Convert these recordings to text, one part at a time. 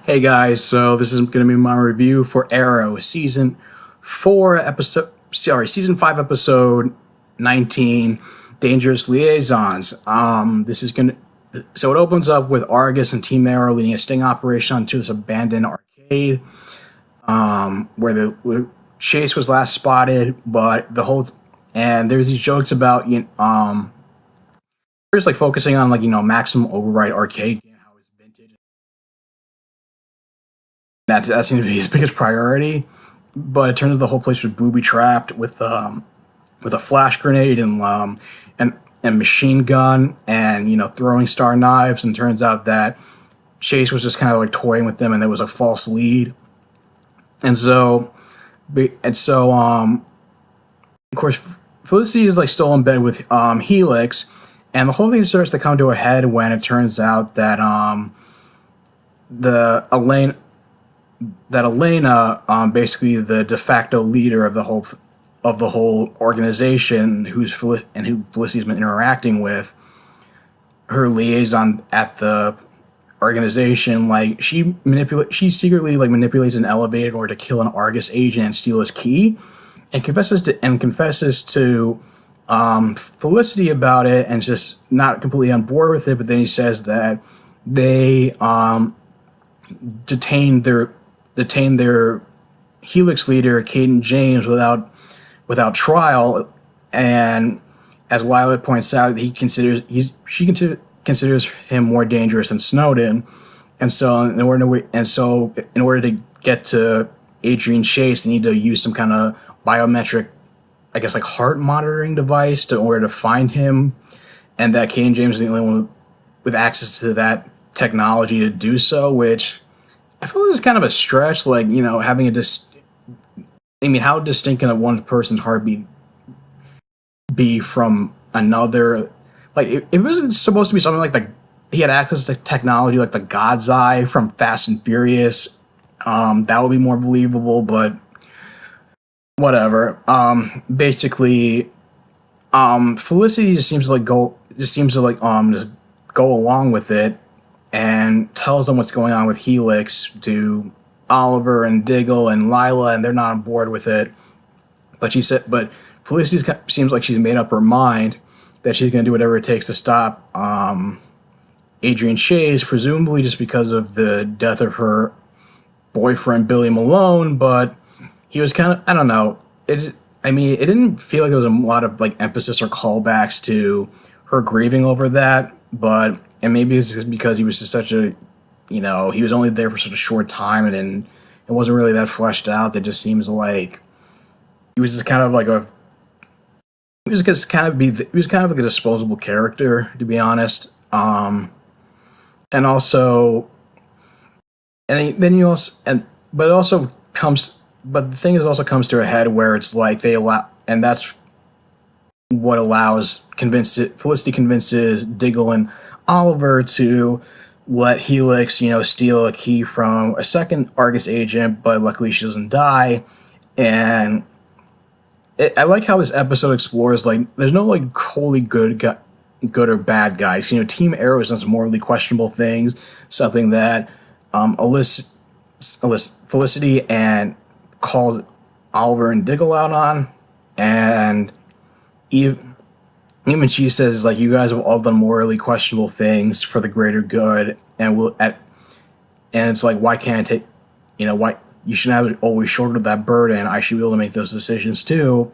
Hey guys, so this is going to be my review for Arrow season 5 episode 19, Dangerous Liasons. This is going to, so it opens up with Argus and Team Arrow leading a sting operation onto this abandoned arcade, where Chase was last spotted, but and there's these jokes about, just like focusing on maximum override arcade, how it's vintage. That seems to be his biggest priority, but it turns out the whole place was booby trapped with a flash grenade and machine gun and throwing star knives. And turns out that Chase was just kind of like toying with them, and there was a false lead. And so of course Felicity is like still in bed with Helix, and the whole thing starts to come to a head when it turns out that the Elena, basically the de facto leader of the whole organization, who Felicity's been interacting with, her liaison at the organization, like she secretly like manipulates an elevator in order to kill an Argus agent and steal his key, and confesses to Felicity about it, and just not completely on board with it. But then he says that they detained their Helix leader, Caden James, without trial. And as Lila points out, she considers him more dangerous than Snowden. And so in order to get to Adrian Chase, they need to use some kind of biometric, I guess, like heart monitoring device in order to find him. And that Caden James is the only one with access to that technology to do so, which I feel like it's kind of a stretch. Like, having how distinct can a one person's heartbeat be from another? Like, if it was supposed to be something like he had access to technology like the God's Eye from Fast and Furious, that would be more believable. But whatever. Basically, Felicity just seems to just go along with it, and tells them what's going on with Helix to Oliver and Diggle and Lila, and they're not on board with it. But Felicity seems like she's made up her mind that she's going to do whatever it takes to stop Adrian Chase, presumably just because of the death of her boyfriend Billy Malone. But he was kind of, I don't know. It didn't feel like there was a lot of like emphasis or callbacks to her grieving over that, and maybe it's just because he was just such a, he was only there for such a short time, and then it wasn't really that fleshed out. That just seems like he was just kind of like he was kind of like a disposable character, to be honest. And also, but the thing is, also comes to a head where it's like they allow, and that's what Felicity convinces Diggle and Oliver to let Helix, steal a key from a second Argus agent, but luckily she doesn't die. And I like how this episode explores, like, there's no like wholly good or bad guys. Team Arrow has done some morally questionable things, something that Felicity and calls Oliver and Diggle out on, and even she says, like, you guys have all done morally questionable things for the greater good, and it's like, why can't it, why you shouldn't have always shouldered that burden. I should be able to make those decisions too.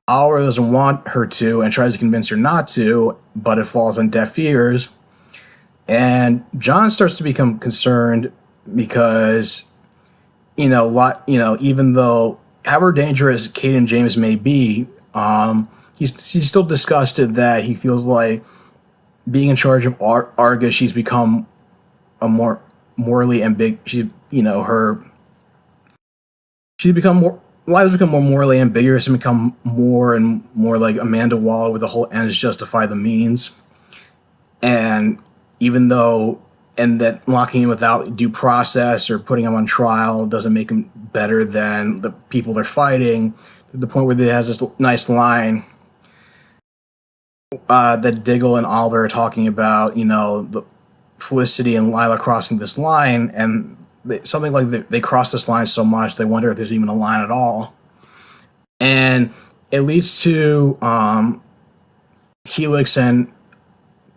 Oliver doesn't want her to and tries to convince her not to, but it falls on deaf ears. And John starts to become concerned because, even though however dangerous Caden James may be, he's still disgusted that he feels like being in charge of Argus, she's become a more morally ambiguous. Lives become more morally ambiguous and become more and more like Amanda Waller, with the whole ends justify the means. And that locking him without due process or putting him on trial doesn't make him better than the people they're fighting. To the point where they has this nice line that Diggle and Oliver are talking about, Felicity and Lila crossing this line, and something like they cross this line so much they wonder if there's even a line at all, and it leads to Helix and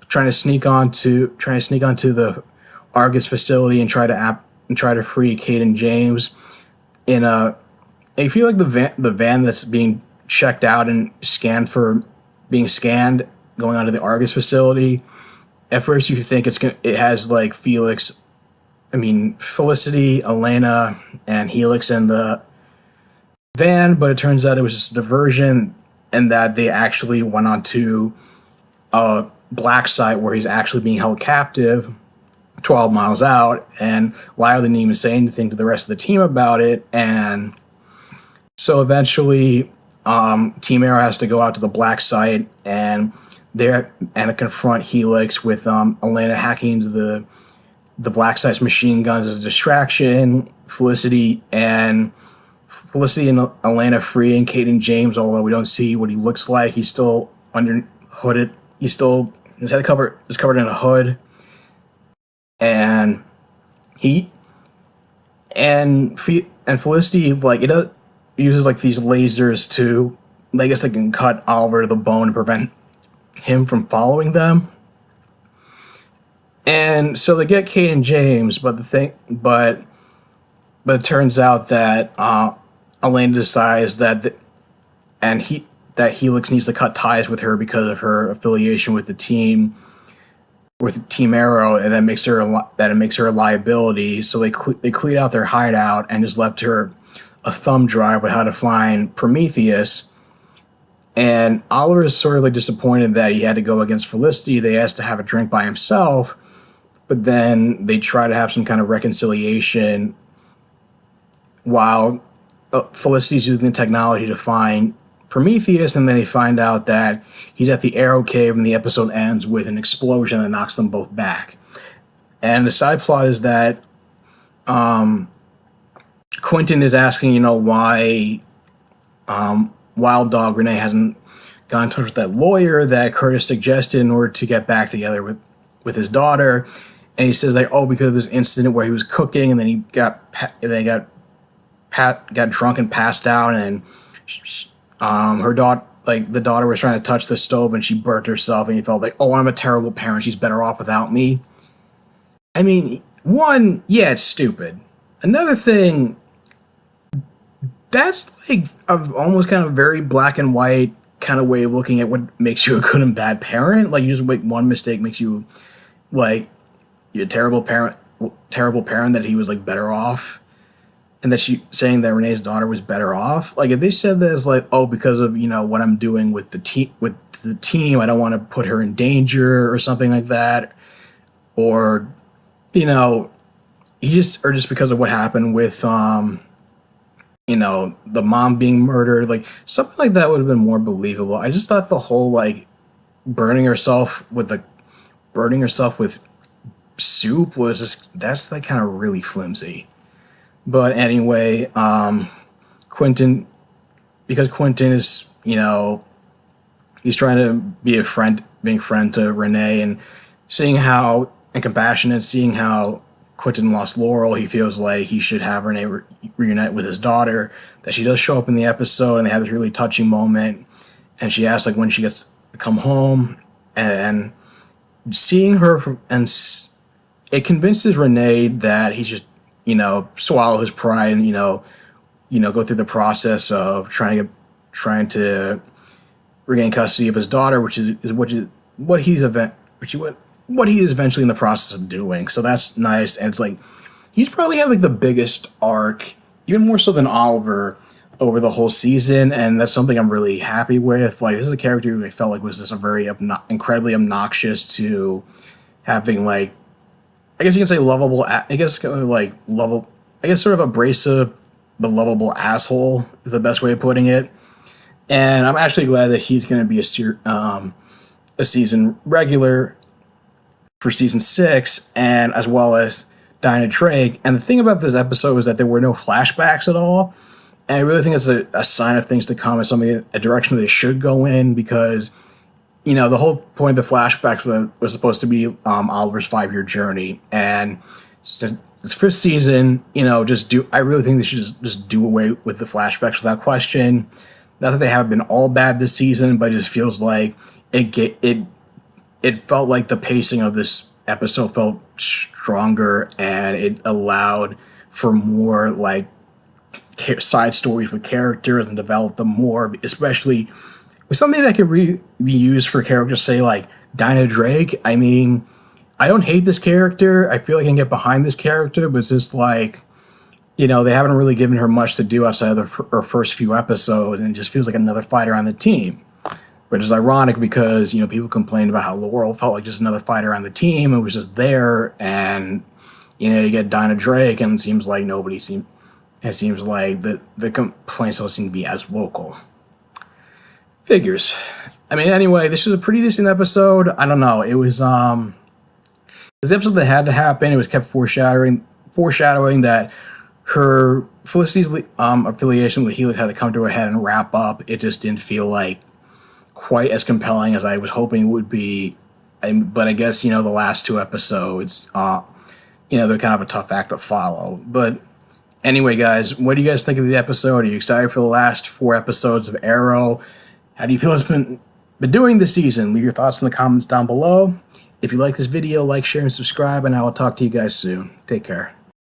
trying to sneak onto the Argus facility and try to free Kate and James in a. I feel like the van that's being checked out and scanned for being scanned going onto the Argus facility. At first, you think it has like Felicity, Elena, and Helix in the van, but it turns out it was just a diversion, and that they actually went onto a black site where he's actually being held captive 12 miles out, and Lyle didn't even say anything to the rest of the team about it, and so eventually Team Arrow has to go out to the black site and confront Helix with Elena hacking into the black site's machine guns as a distraction, Felicity and Elena freeing Kate and James, although we don't see what he looks like. He's still under hooded. His head is covered in a hood, and Felicity uses like these lasers to, I guess they can cut Oliver to the bone and prevent him from following them. And so they get Kate and James, but it turns out that Elena decides that Helix needs to cut ties with her because of her affiliation with Team Arrow, and that makes her a liability. So they cleared out their hideout and just left her a thumb drive with how to find Prometheus. And Oliver is sort of like disappointed that he had to go against Felicity. They asked to have a drink by himself, but then they try to have some kind of reconciliation while Felicity's using the technology to find Prometheus, and then they find out that he's at the Arrow Cave, and the episode ends with an explosion that knocks them both back. And the side plot is that Quentin is asking, why Wild Dog Renee hasn't got in touch with that lawyer that Curtis suggested in order to get back together with his daughter. And he says because of this incident where he was cooking and then he got drunk and passed out, and her daughter, the daughter was trying to touch the stove and she burnt herself, and he felt like, I'm a terrible parent. She's better off without me. I mean, one, yeah, it's stupid. Another thing, that's like almost kind of very black and white kind of way of looking at what makes you a good and bad parent. Like, you just make one mistake makes you like you're a terrible parent that he was like better off, and that she saying that Renee's daughter was better off. Like, if they said that as like, because of what I'm doing with the team, I don't want to put her in danger or something like that, or just because of what happened with the mom being murdered, like something like that would have been more believable. I just thought the whole like burning herself with soup was that's like kind of really flimsy. But anyway, Quentin is, he's trying to be being friend to Renee, and compassionate, seeing how Quentin lost Laurel, he feels like he should have Renee reunite with his daughter. That she does show up in the episode, and they have this really touching moment, and she asks like when she gets to come home, and seeing her, and it convinces Renee that he should, swallow his pride and go through the process of trying to regain custody of his daughter, which is what he is eventually in the process of doing. So that's nice, and it's like he's probably had like the biggest arc, even more so than Oliver, over the whole season, and that's something I'm really happy with. Like, this is a character who I felt like was just a very incredibly obnoxious to having like, I guess you can say lovable. I guess kind of like lovable. I guess sort of abrasive but lovable asshole is the best way of putting it. And I'm actually glad that he's going to be a season regular for season 6, and as well as Dinah Drake. And the thing about this episode is that there were no flashbacks at all, and I really think it's a sign of things to come, and a direction they should go in, because the whole point of the flashbacks was supposed to be Oliver's 5-year journey, and since this first season, I really think they should just do away with the flashbacks without question. Not that they haven't been all bad this season, but it just feels like it felt like the pacing of this episode felt stronger, and it allowed for more like side stories with characters and develop them more, especially with something that could be used for characters, say like Dinah Drake. I mean, I don't hate this character. I feel like I can get behind this character, but it's just like, they haven't really given her much to do outside of her first few episodes, and it just feels like another fighter on the team. Which is ironic because, people complained about how Laurel felt like just another fighter on the team. It was just there, and, you get Dinah Drake, and it seems like it seems like the complaints don't seem to be as vocal. Figures. I mean, anyway, this was a pretty decent episode. I don't know. It was, this episode that had to happen. It was kept foreshadowing that her Felicity's affiliation with Helix had to come to a head and wrap up. It just didn't feel like quite as compelling as I was hoping it would be. But I guess, the last 2 episodes, they're kind of a tough act to follow. But anyway, guys, what do you guys think of the episode? Are you excited for the last 4 episodes of Arrow? How do you feel it's been doing this season? Leave your thoughts in the comments down below. If you like this video, like, share, and subscribe, and I will talk to you guys soon. Take care.